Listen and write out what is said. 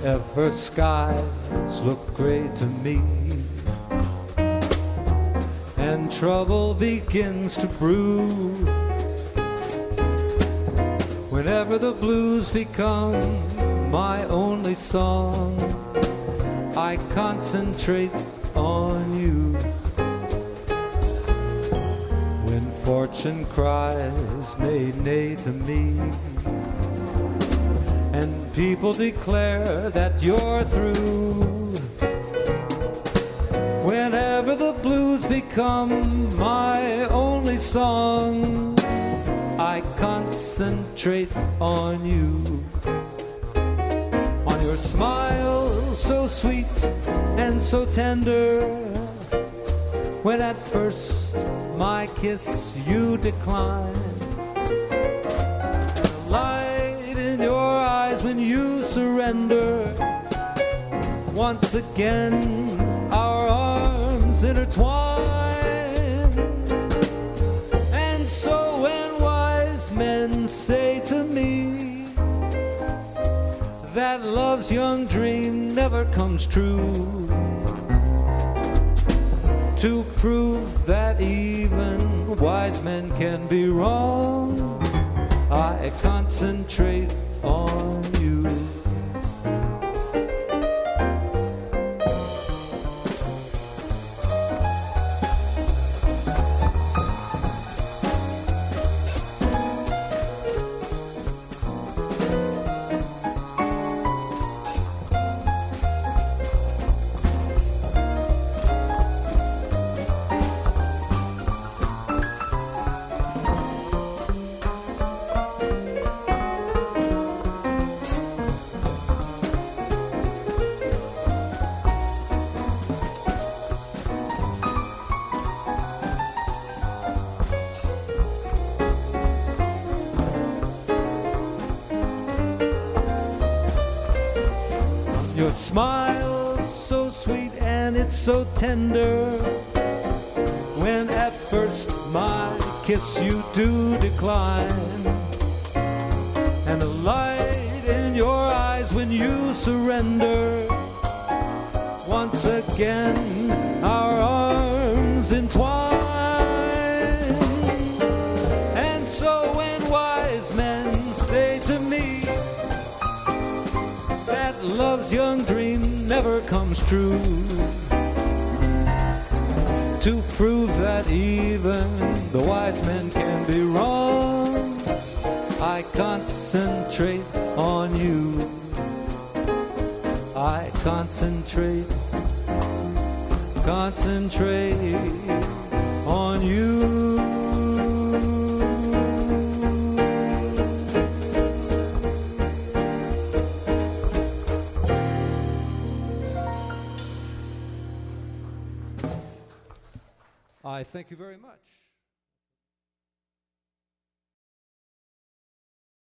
Whenever skies look gray to me and trouble begins to brew, whenever the blues become my only song, I concentrate on you. When fortune cries nay, nay to me, and people declare that you're through, whenever the blues become my only song, I concentrate on you. On your smile so sweet and so tender, when at first my kiss you decline, the light in your eyes when you surrender, once again our arms intertwine. And so when wise men say to me that love's young dream never comes true, to prove that even wise men can be wrong, I concentrate on you. Your smile so sweet and it's so tender, when at first my kiss you do decline, and the light in your eyes when you surrender, once again our arms entwine. And so when wise men say to me that love's young dream never comes true, to prove that even the wise men can be wrong, I concentrate on you. I concentrate on you. I thank you very much.